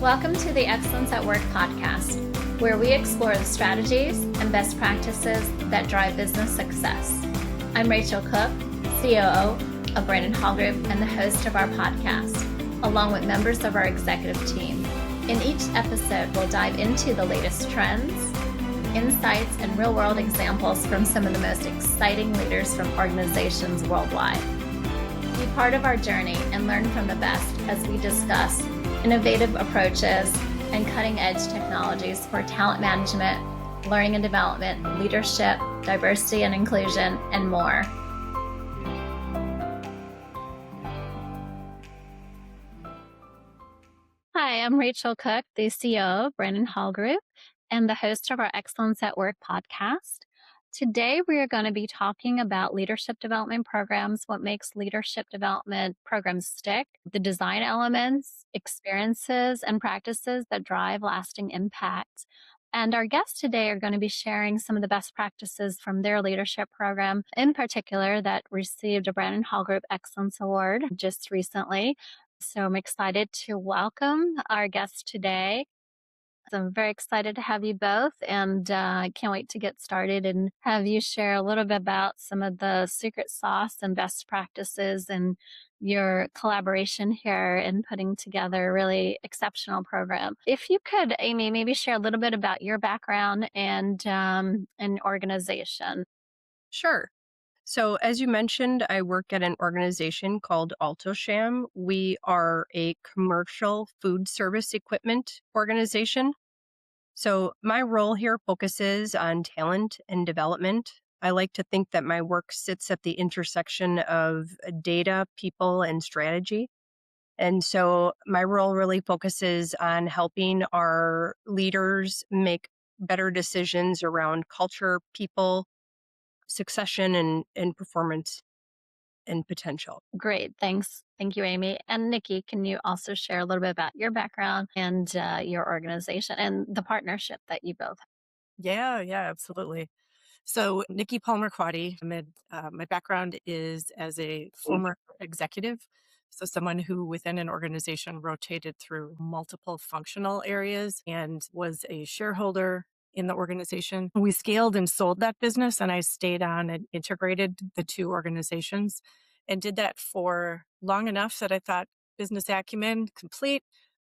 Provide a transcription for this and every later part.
Welcome to the Excellence at Work podcast, where we explore the strategies and best practices that drive business success. I'm Rachel Cook, COO of Brandon Hall Group and the host of our podcast, along with members of our executive team. In each episode, we'll dive into the latest trends, insights, and real-world examples from some of the most exciting leaders from organizations worldwide. Be part of our journey and learn from the best as we discuss innovative approaches and cutting-edge technologies for talent management, learning and development, leadership, diversity and inclusion, and more. Hi, I'm Rachel Cook, the CEO of Brandon Hall Group and the host of our Excellence at Work podcast. Today, we are going to be talking about leadership development programs, what makes leadership development programs stick, the design elements, experiences, and practices that drive lasting impact. And our guests today are going to be sharing some of the best practices from their leadership program, in particular, that received a Brandon Hall Group Excellence Award just recently. So I'm excited to welcome our guests today. I'm very excited to have you both, and I can't wait to get started and have you share a little bit about some of the secret sauce and best practices and your collaboration here in putting together a really exceptional program. If you could, Amy, maybe share a little bit about your background and organization. Sure. So as you mentioned, I work at an organization called Altosham. We are a commercial food service equipment organization. So my role here focuses on talent and development. I like to think that my work sits at the intersection of data, people, and strategy. And so my role really focuses on helping our leaders make better decisions around culture, people, succession, and performance and potential. Great. Thanks. Thank you, Amy. And Nikki, can you also share a little bit about your background and your organization and the partnership that you both have? Yeah, absolutely. So, Nikki Palmer-Quaddy, my background is as a former executive. So, someone who within an organization rotated through multiple functional areas and was a shareholder in the organization. We scaled and sold that business, and I stayed on and integrated the two organizations and did that for long enough that I thought business acumen complete.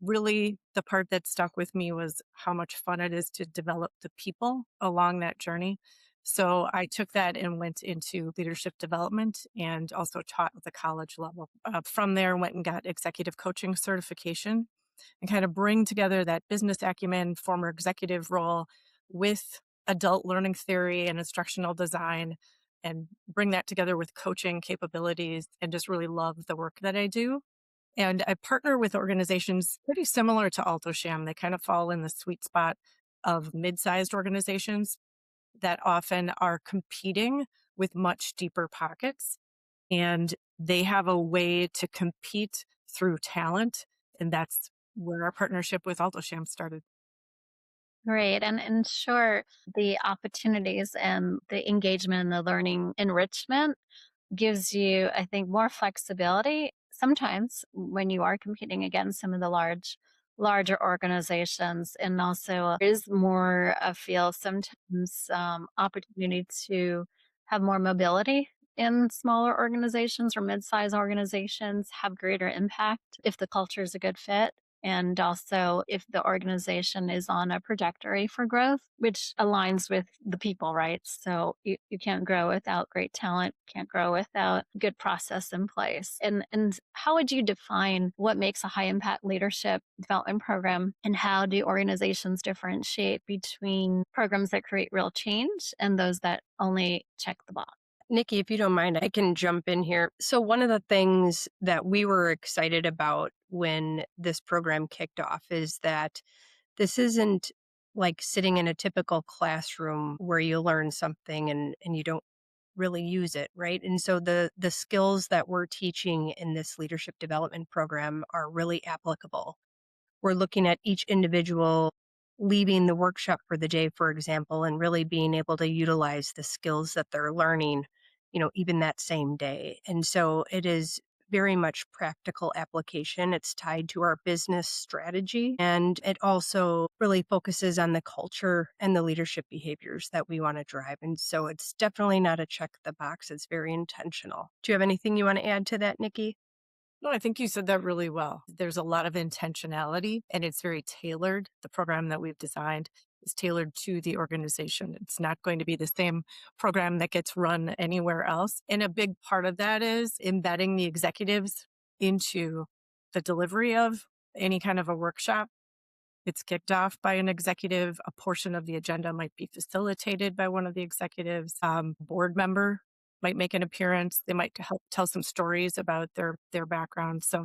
Really, the part that stuck with me was how much fun it is to develop the people along that journey. So I took that and went into leadership development and also taught at the college level. From there, went and got executive coaching certification and kind of bring together that business acumen, former executive role with adult learning theory and instructional design, and bring that together with coaching capabilities, and just really love the work that I do. And I partner with organizations pretty similar to Altosham. They kind of fall in the sweet spot of mid-sized organizations that often are competing with much deeper pockets. And they have a way to compete through talent. And that's where our partnership with Altosham started. Great. And sure, the opportunities and the engagement and the learning enrichment gives you, I think, more flexibility sometimes when you are competing against some of the larger organizations. And also there is more a feel sometimes opportunity to have more mobility in smaller organizations or mid-sized organizations, have greater impact if the culture is a good fit. And also if the organization is on a trajectory for growth, which aligns with the people, right? So you can't grow without great talent, can't grow without good process in place. And how would you define what makes a high impact leadership development program, and how do organizations differentiate between programs that create real change and those that only check the box? Nikki, if you don't mind, I can jump in here. So one of the things that we were excited about when this program kicked off is that this isn't like sitting in a typical classroom where you learn something and you don't really use it, right? And so the skills that we're teaching in this leadership development program are really applicable. We're looking at each individual leaving the workshop for the day, for example, and really being able to utilize the skills that they're learning, even that same day. And so it is very much practical application. It's tied to our business strategy, and it also really focuses on the culture and the leadership behaviors that we want to drive. And so it's definitely not a check the box. It's very intentional. Do you have anything you want to add to that, Nikki? No, I think you said that really well. There's a lot of intentionality and it's very tailored. The program that we've designed is tailored to the organization. It's not going to be the same program that gets run anywhere else. And a big part of that is embedding the executives into the delivery of any kind of a workshop. It's kicked off by an executive. A portion of the agenda might be facilitated by one of the executives. Board member might make an appearance. They might help tell some stories about their background. So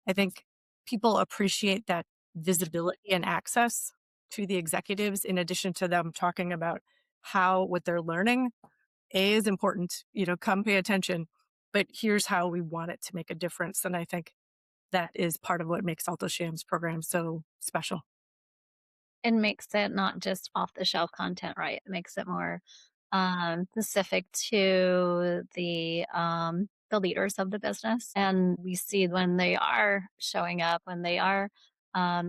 I think people appreciate that visibility and access to the executives in addition to them talking about how what they're learning is important. Come pay attention, but here's how we want it to make a difference. And I think that is part of what makes Altosham's program so special. And makes it not just off the shelf content, right? It makes it more specific to the leaders of the business. And we see when they are showing up, when they are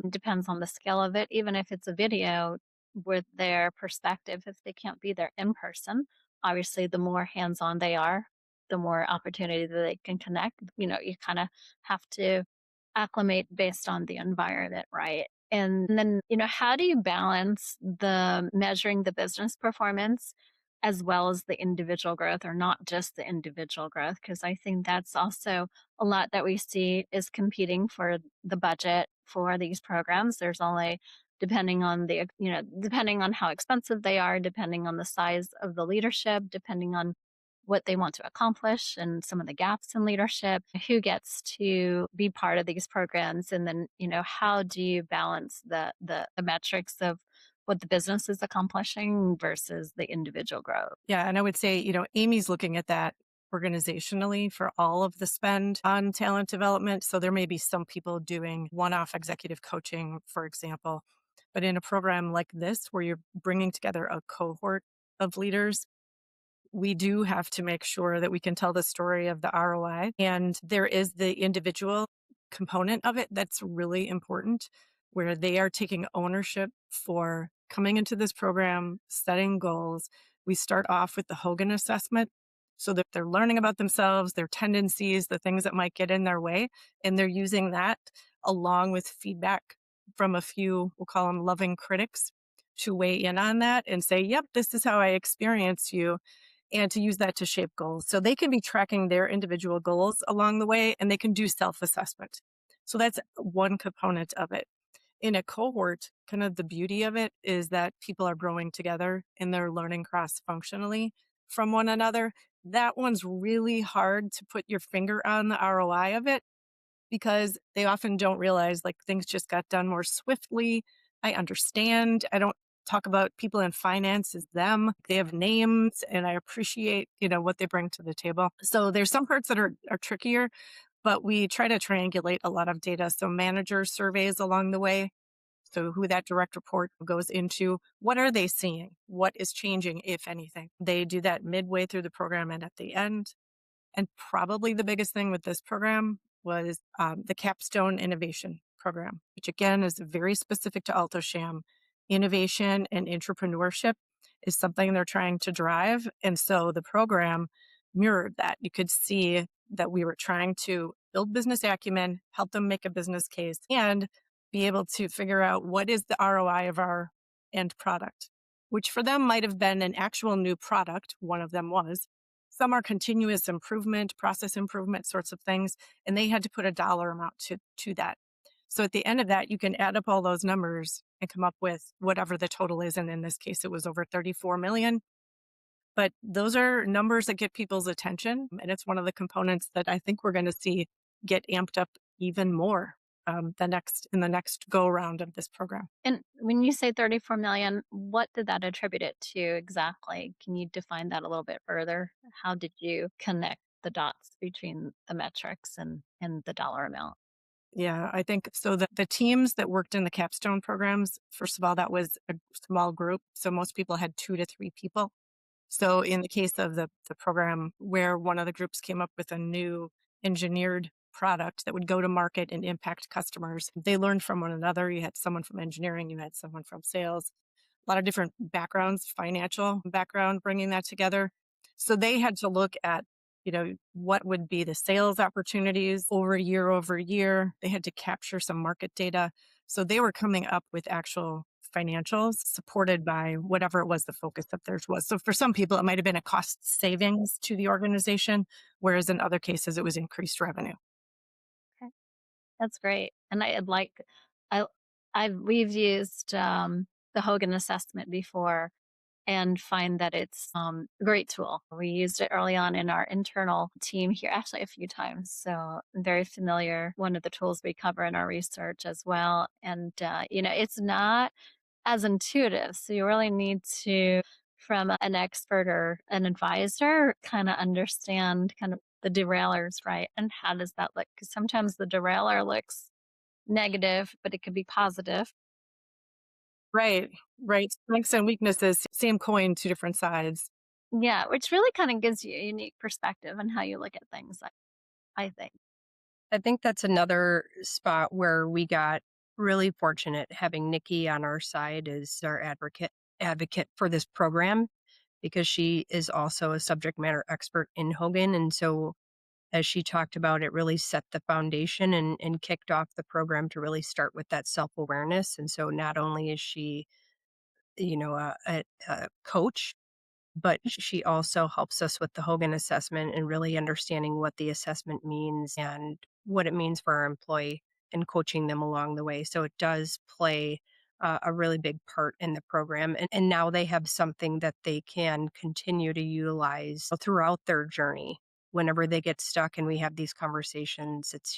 depends on the scale of it, even if it's a video with their perspective, if they can't be there in person, obviously the more hands-on they are, the more opportunity that they can connect. You kind of have to acclimate based on the environment, right? And then, how do you balance the measuring the business performance as well as the individual growth, or not just the individual growth? Because I think that's also a lot that we see is competing for the budget for these programs. There's only depending on how expensive they are, depending on the size of the leadership, depending on what they want to accomplish and some of the gaps in leadership, who gets to be part of these programs, and then how do you balance the metrics of what the business is accomplishing versus the individual growth. Yeah. And I would say, Amy's looking at that organizationally for all of the spend on talent development. So there may be some people doing one-off executive coaching, for example. But in a program like this, where you're bringing together a cohort of leaders, we do have to make sure that we can tell the story of the ROI. And there is the individual component of it that's really important, where they are taking ownership for coming into this program, setting goals. We start off with the Hogan assessment so that they're learning about themselves, their tendencies, the things that might get in their way. And they're using that along with feedback from a few, we'll call them loving critics, to weigh in on that and say, yep, this is how I experience you, and to use that to shape goals. So they can be tracking their individual goals along the way, and they can do self-assessment. So that's one component of it. In a cohort, kind of the beauty of it is that people are growing together and they're learning cross-functionally from one another. That one's really hard to put your finger on the ROI of it, because they often don't realize like things just got done more swiftly. I understand. I don't talk about people in finance as them. They have names and I appreciate, what they bring to the table. So there's some parts that are trickier, but we try to triangulate a lot of data. So manager surveys along the way. So who that direct report goes into, what are they seeing? What is changing, if anything? They do that midway through the program and at the end. And probably the biggest thing with this program was the Capstone Innovation Program, which again is very specific to Altosham. Innovation and entrepreneurship is something they're trying to drive. And so the program mirrored that. You could see that we were trying to build business acumen, help them make a business case, and be able to figure out what is the ROI of our end product, which for them might have been an actual new product. One of them was. Some are continuous improvement, process improvement sorts of things, and they had to put a dollar amount to that. So at the end of that, you can add up all those numbers and come up with whatever the total is. And in this case, it was over 34 million. But those are numbers that get people's attention. And it's one of the components that I think we're going to see get amped up even more in the next go around of this program. And when you say 34 million, what did that attribute it to exactly? Can you define that a little bit further? How did you connect the dots between the metrics and the dollar amount? Yeah, I think so. The teams that worked in the capstone programs, first of all, that was a small group. So most people had 2 to 3 people. So in the case of the program where one of the groups came up with a new engineered product that would go to market and impact customers. They learned from one another. You had someone from engineering, you had someone from sales, a lot of different backgrounds, financial background, bringing that together. So they had to look at, what would be the sales opportunities over year. They had to capture some market data. So they were coming up with actual financials supported by whatever it was the focus of theirs was. So for some people, it might have been a cost savings to the organization, whereas in other cases, it was increased revenue. Okay, that's great. And I, we've used the Hogan assessment before and find that it's a great tool. We used it early on in our internal team here, actually a few times. So I'm very familiar. One of the tools we cover in our research as well. And, it's not as intuitive. So you really need to, from an expert or an advisor, kind of understand kind of the derailers, right? And how does that look? Because sometimes the derailer looks negative, but it could be positive. Right, right. Strengths and weaknesses, same coin, two different sides. Yeah, which really kind of gives you a unique perspective on how you look at things, I think. I think that's another spot where we got really fortunate having Nikki on our side as our advocate for this program because she is also a subject matter expert in Hogan. And so as she talked about, it really set the foundation and kicked off the program to really start with that self-awareness. And so not only is she, a coach, but she also helps us with the Hogan assessment and really understanding what the assessment means and what it means for our employee and coaching them along the way. So it does play a really big part in the program. And now they have something that they can continue to utilize throughout their journey. Whenever they get stuck and we have these conversations, it's,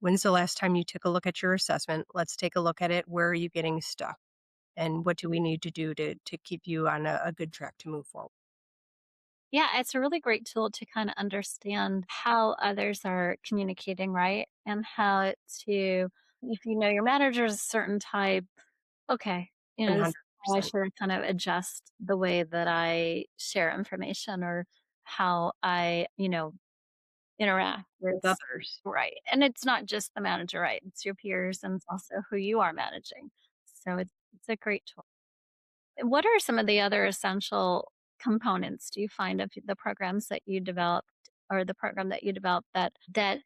when's the last time you took a look at your assessment? Let's take a look at it. Where are you getting stuck? And what do we need to do to keep you on a good track to move forward? Yeah, it's a really great tool to kind of understand how others are communicating, right? And how to, if you know your manager is a certain type, okay, this is how I 100%. should kind of adjust the way that I share information or how I, interact With with, others. right. And it's not just the manager, right? It's your peers and it's also who you are managing. So it's a great tool. What are some of the other essential components do you find of the programs that you developed or the program that you developed that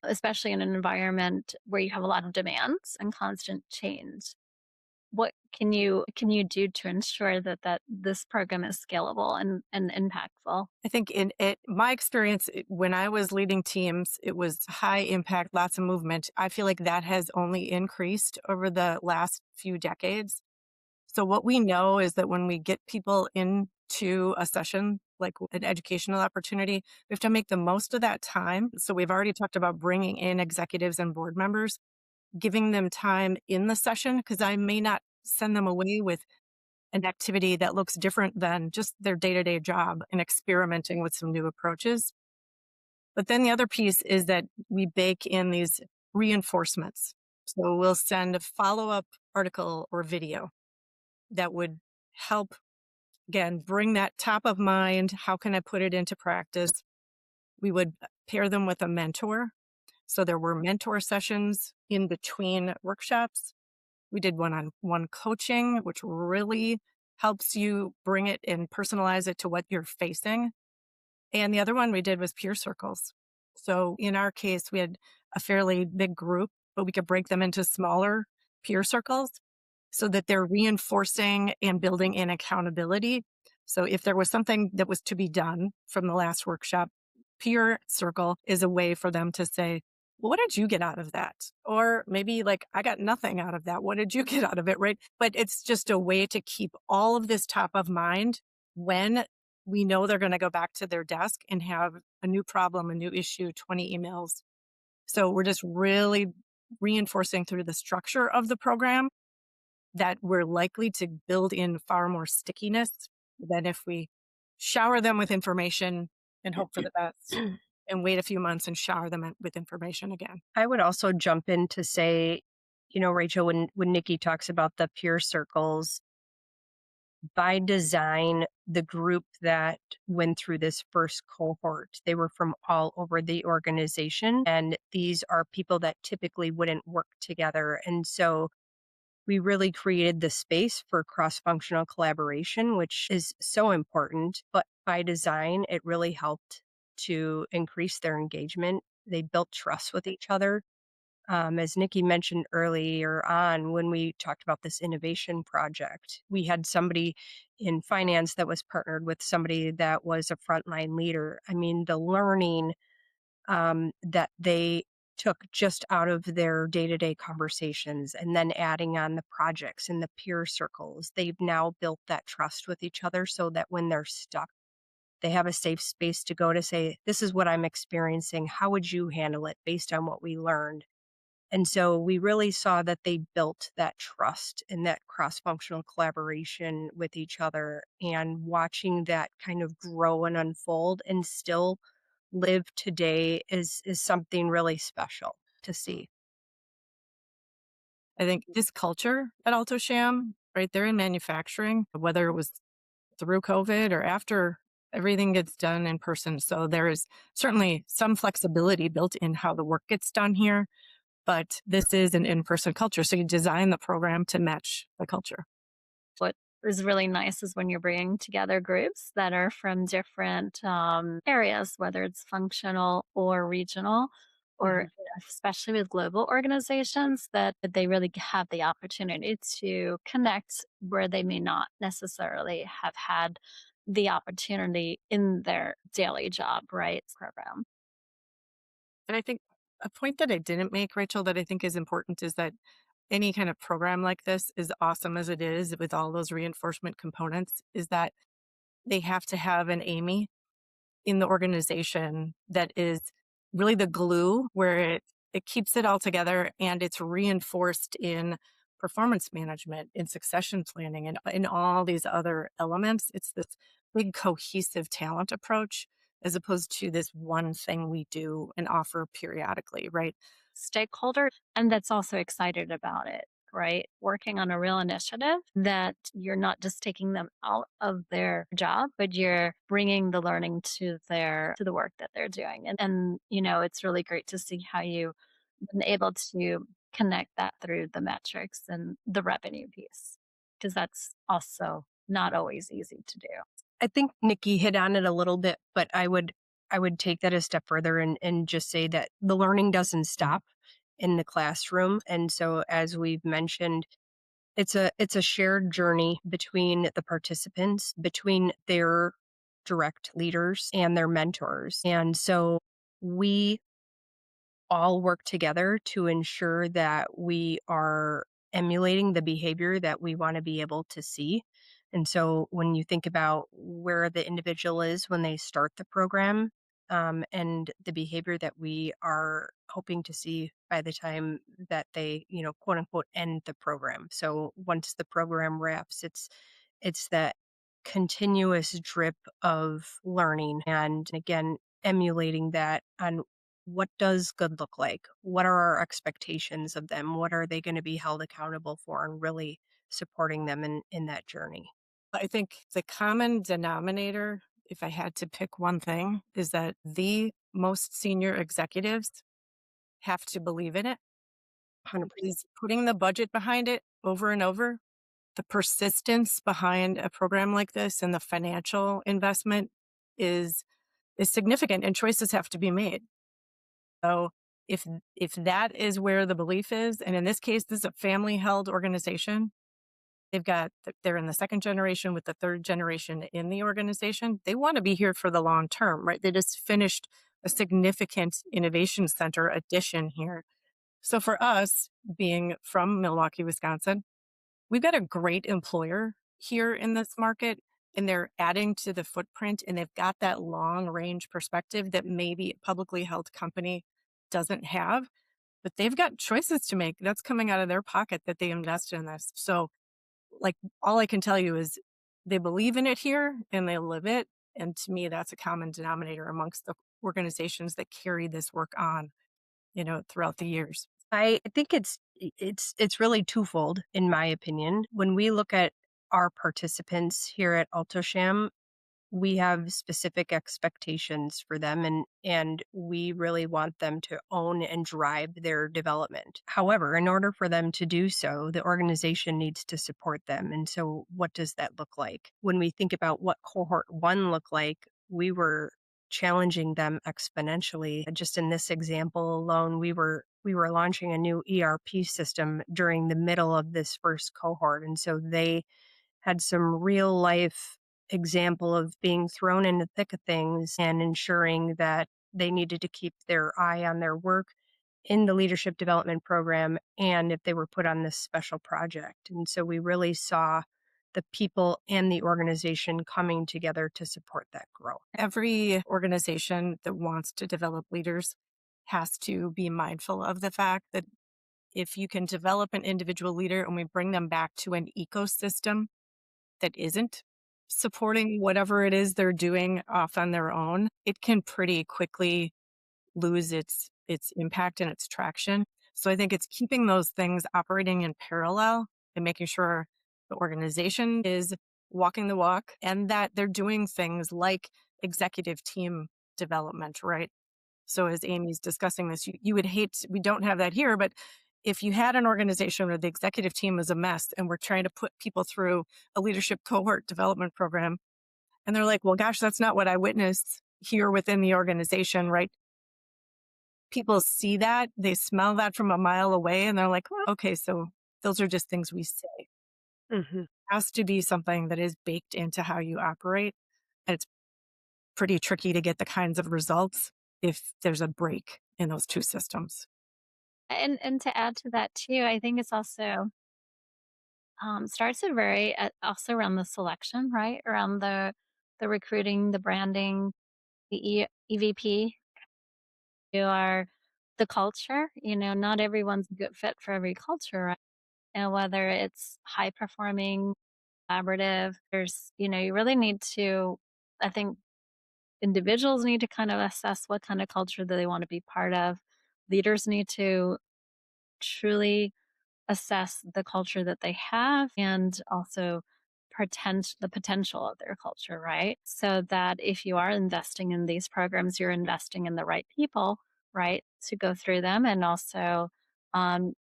especially in an environment where you have a lot of demands and constant change? What can you do to ensure that this program is scalable and impactful? I think in my experience, when I was leading teams, it was high impact, lots of movement. I feel like that has only increased over the last few decades. So what we know is that when we get people into a session, like an educational opportunity, we have to make the most of that time. So we've already talked about bringing in executives and board members, giving them time in the session, because I may not send them away with an activity that looks different than just their day-to-day job and experimenting with some new approaches. But then the other piece is that we bake in these reinforcements. So we'll send a follow-up article or video that would help, again, bring that top of mind. How can I put it into practice? We would pair them with a mentor. So there were mentor sessions in between workshops. We did one-on-one coaching, which really helps you bring it and personalize it to what you're facing. And the other one we did was peer circles. So in our case, we had a fairly big group, but we could break them into smaller peer circles so that they're reinforcing and building in accountability. So if there was something that was to be done from the last workshop, peer circle is a way for them to say, well, what did you get out of that? Or maybe like, I got nothing out of that. What did you get out of it? Right. But it's just a way to keep all of this top of mind when we know they're going to go back to their desk and have a new problem, a new issue, 20 emails. So we're just really reinforcing through the structure of the program that we're likely to build in far more stickiness than if we shower them with information and hope for the best and wait a few months and shower them with information again. I would also jump in to say, Rachel, when Nikki talks about the peer circles, by design, the group that went through this first cohort, they were from all over the organization. And these are people that typically wouldn't work together. And so we really created the space for cross functional collaboration, which is so important. But by design, it really helped to increase their engagement. They built trust with each other. As Nikki mentioned earlier on, when we talked about this innovation project, we had somebody in finance that was partnered with somebody that was a frontline leader. I mean, the learning that they took just out of their day to day conversations and then adding on the projects and the peer circles, they've now built that trust with each other so that when they're stuck, they have a safe space to go to say, this is what I'm experiencing. How would you handle it based on what we learned? And so we really saw that they built that trust and that cross functional collaboration with each other, and watching that kind of grow and unfold and still live today is something really special to see. I think this culture at Altosham, right, they're in manufacturing, whether it was through COVID or after, everything gets done in person. So there is certainly some flexibility built in how the work gets done here, but this is an in-person culture. So you design the program to match the culture. What is really nice is when you're bringing together groups that are from different areas, whether it's functional or regional, or Mhm. especially with global organizations, that they really have the opportunity to connect where they may not necessarily have had the opportunity in their daily job, right? Program. And I think a point that I didn't make, Rachel, that I think is important is that any kind of program like this, is awesome as it is with all those reinforcement components, is that they have to have an Amy in the organization that is really the glue where it keeps it all together, and it's reinforced in performance management, in succession planning, and in all these other elements. It's this big cohesive talent approach as opposed to this one thing we do and offer periodically, right? Stakeholder and that's also excited about it, right? Working on a real initiative that you're not just taking them out of their job, but you're bringing the learning to the work that they're doing. And it's really great to see how you've been able to connect that through the metrics and the revenue piece, because that's also not always easy to do. I think Nikki hit on it a little bit, but I would take that a step further and just say that the learning doesn't stop in the classroom. And so as we've mentioned, it's a shared journey between the participants, between their direct leaders and their mentors. And so we all work together to ensure that we are emulating the behavior that we want to be able to see. And so when you think about where the individual is when they start the program, and the behavior that we are hoping to see by the time that they, quote unquote, end the program. So once the program wraps, it's that continuous drip of learning, and again, emulating that on what does good look like? What are our expectations of them? What are they going to be held accountable for? And really supporting them in that journey. I think the common denominator, if I had to pick one thing, is that the most senior executives have to believe in it. 100%. Is putting the budget behind it over and over. The persistence behind a program like this and the financial investment is is significant, and choices have to be made. So if if that is where the belief is, and in this case, this is a family held organization, they're in the second generation with the third generation in the organization. They want to be here for the long term, right? They just finished a significant innovation center addition here. So for us, being from Milwaukee, Wisconsin, we've got a great employer here in this market, and they're adding to the footprint, and they've got that long range perspective that maybe a publicly held company doesn't have, but they've got choices to make. That's coming out of their pocket that they invest in this. So, like, all I can tell you is they believe in it here and they live it. And to me, that's a common denominator amongst the organizations that carry this work on, throughout the years. I think it's really twofold in my opinion. When we look at our participants here at Altosham, we have specific expectations for them, and we really want them to own and drive their development. However, in order for them to do so, the organization needs to support them. And so what does that look like? When we think about what cohort 1 looked like, we were challenging them exponentially. Just in this example alone, we were launching a new ERP system during the middle of this first cohort, and so they had some real life example of being thrown in the thick of things and ensuring that they needed to keep their eye on their work in the leadership development program and if they were put on this special project. And so we really saw the people and the organization coming together to support that growth. Every organization that wants to develop leaders has to be mindful of the fact that if you can develop an individual leader and we bring them back to an ecosystem that isn't supporting whatever it is they're doing off on their own, it can pretty quickly lose its impact and its traction. So I think it's keeping those things operating in parallel and making sure the organization is walking the walk and that they're doing things like executive team development, right? So as Amy's discussing this, you would hate, we don't have that here, but if you had an organization where the executive team is a mess and we're trying to put people through a leadership cohort development program, and they're like, well, gosh, that's not what I witnessed here within the organization, right? People see that, they smell that from a mile away, and they're like, well, okay, so those are just things we say. It Mhm. has to be something that is baked into how you operate. And it's pretty tricky to get the kinds of results if there's a break in those two systems. And to add to that too, I think it's also starts at very also around the selection, right? Around the recruiting, the branding, the EVP, you are the culture. Not everyone's a good fit for every culture, right? And whether it's high performing, collaborative, you really need to, I think individuals need to kind of assess what kind of culture that they want to be part of. Leaders need to truly assess the culture that they have and also the potential of their culture, right? So that if you are investing in these programs, you're investing in the right people, right, to go through them, and also um,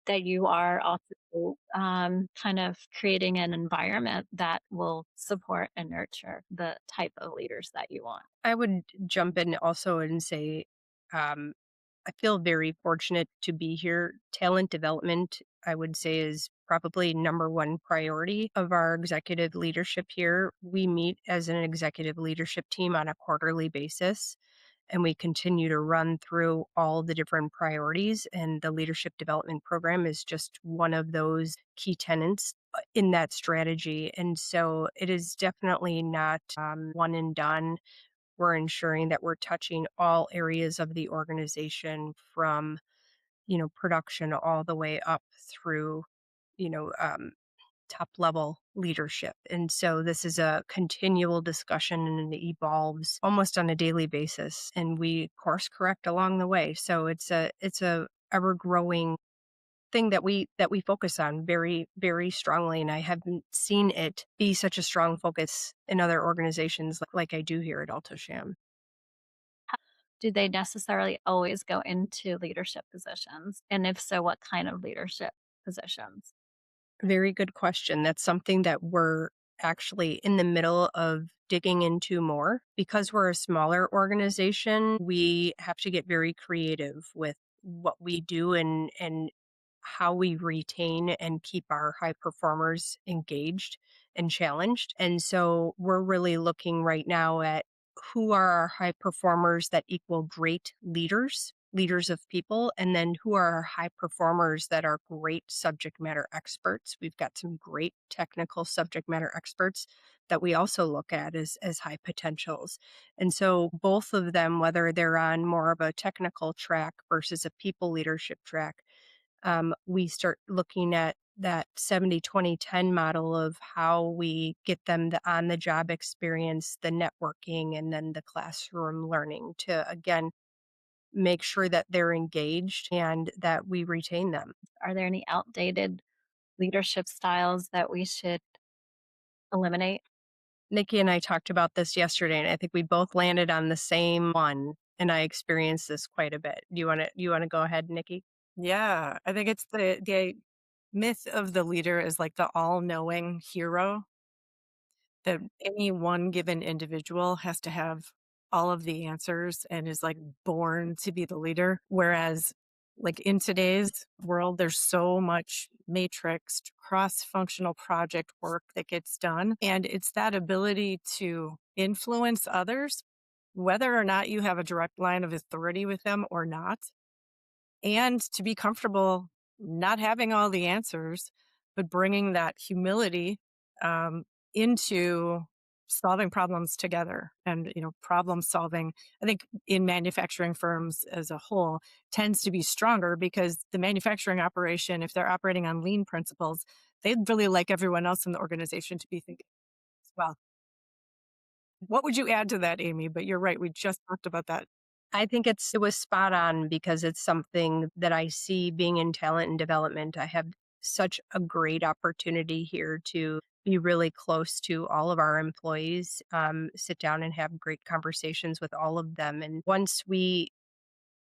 that you are also kind of creating an environment that will support and nurture the type of leaders that you want. I would jump in also and say, um, I feel very fortunate to be here. Talent development, I would say, is probably number one priority of our executive leadership here. We meet as an executive leadership team on a quarterly basis, and we continue to run through all the different priorities. And the leadership development program is just one of those key tenants in that strategy. And so it is definitely not one and done. We're ensuring that we're touching all areas of the organization from, production all the way up through, you know, um, top level leadership. And so this is a continual discussion and it evolves almost on a daily basis. And we course correct along the way. So it's a ever growing thing that we focus on very, very strongly. And I haven't seen it be such a strong focus in other organizations like I do here at Altosham. Do they necessarily always go into leadership positions? And if so, what kind of leadership positions? Very good question. That's something that we're actually in the middle of digging into more. Because we're a smaller organization, we have to get very creative with what we do and how we retain and keep our high performers engaged and challenged. And so we're really looking right now at who are our high performers that equal great leaders, leaders of people, and then who are our high performers that are great subject matter experts. We've got some great technical subject matter experts that we also look at as high potentials. And so both of them, whether they're on more of a technical track versus a people leadership track, we start looking at that 70-20-10 model of how we get them the on the job experience, the networking, and then the classroom learning to, again, make sure that they're engaged and that we retain them. Are there any outdated leadership styles that we should eliminate. Nikki and I talked about this yesterday, and I think we both landed on the same one. And I experienced this quite a bit. Do you want to go ahead, Nikki? Yeah, I think it's the myth of the leader is like the all-knowing hero, that any one given individual has to have all of the answers and is like born to be the leader. Whereas, like in today's world, there's so much matrixed cross functional project work that gets done. And it's that ability to influence others, whether or not you have a direct line of authority with them or not, and to be comfortable not having all the answers, but bringing that humility um, into solving problems together. And problem solving, I think, in manufacturing firms as a whole, tends to be stronger because the manufacturing operation, if they're operating on lean principles, they'd really like everyone else in the organization to be thinking as well. What would you add to that, Amy? But you're right, we just talked about that. I think it was spot on because it's something that I see being in talent and development. I have such a great opportunity here to be really close to all of our employees, sit down and have great conversations with all of them. And once we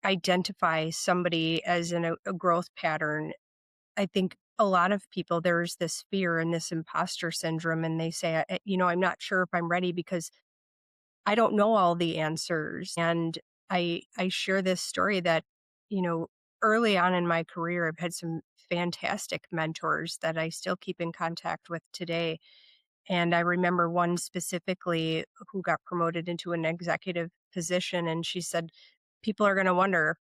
identify somebody as in a growth pattern, I think a lot of people, there's this fear and this imposter syndrome, and they say, I'm not sure if I'm ready because I don't know all the answers. And I share this story that, you know, early on in my career, I've had some fantastic mentors that I still keep in contact with today. And I remember one specifically who got promoted into an executive position. And she said, people are going to wonder,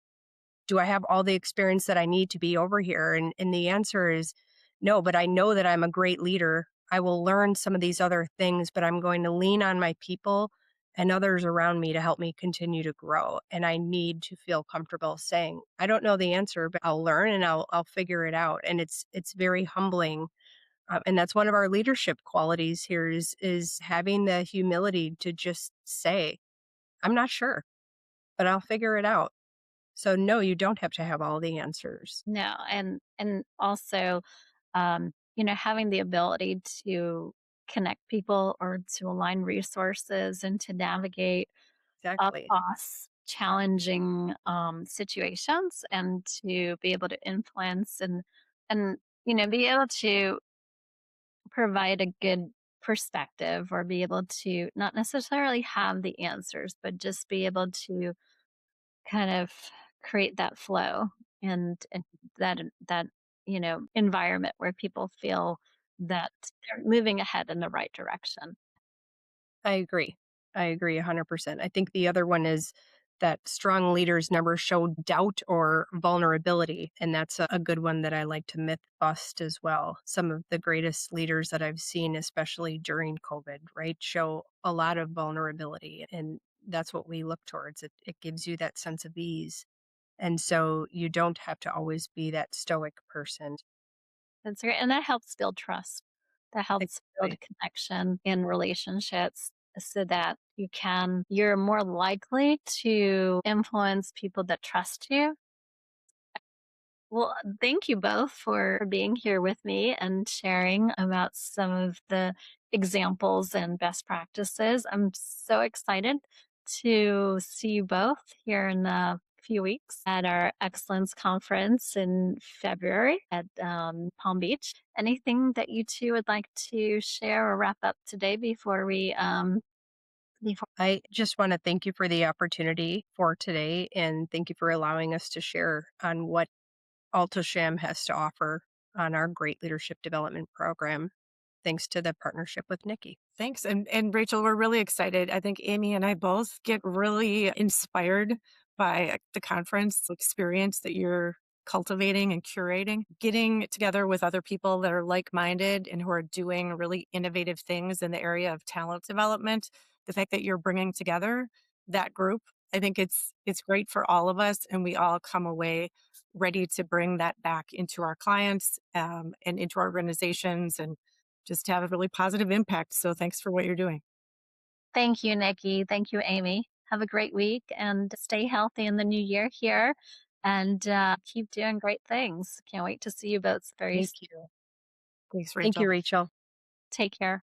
do I have all the experience that I need to be over here? And the answer is no, but I know that I'm a great leader. I will learn some of these other things, but I'm going to lean on my people and others around me to help me continue to grow. And I need to feel comfortable saying, I don't know the answer, but I'll learn and I'll figure it out. And it's very humbling. And that's one of our leadership qualities here is having the humility to just say, I'm not sure, but I'll figure it out. So no, you don't have to have all the answers. No, and also, having the ability to connect people or to align resources and to navigate Exactly. across challenging situations and to be able to influence and be able to provide a good perspective or be able to not necessarily have the answers, but just be able to kind of create that flow and that environment where people feel that they're moving ahead in the right direction. I agree. I agree 100%. I think the other one is that strong leaders never show doubt or vulnerability. And that's a good one that I like to myth bust as well. Some of the greatest leaders that I've seen, especially during COVID, right, show a lot of vulnerability. And that's what we look towards. It gives you that sense of ease. And so you don't have to always be that stoic person. That's great, and that helps build trust. That helps build Exactly. connection in relationships so that you're more likely to influence people that trust you. Well, thank you both for being here with me and sharing about some of the examples and best practices. I'm so excited to see you both here in a few weeks at our Excellence Conference in February at Palm Beach. Anything that you two would like to share or wrap up today before? I just want to thank you for the opportunity for today and thank you for allowing us to share on what Altosham has to offer on our great leadership development program. Thanks to the partnership with Nikki. Thanks. And Rachel, we're really excited. I think Amy and I both get really inspired by the conference experience that you're cultivating and curating. Getting together with other people that are like-minded and who are doing really innovative things in the area of talent development. The fact that you're bringing together that group, I think it's great for all of us, and we all come away ready to bring that back into our clients and into our organizations and just have a really positive impact. So thanks for what you're doing. Thank you, Nikki. Thank you, Amy. Have a great week and stay healthy in the new year here and keep doing great things. Can't wait to see you both very Thank soon. you. Thanks, Thank you, Rachel. Rachel. Take care.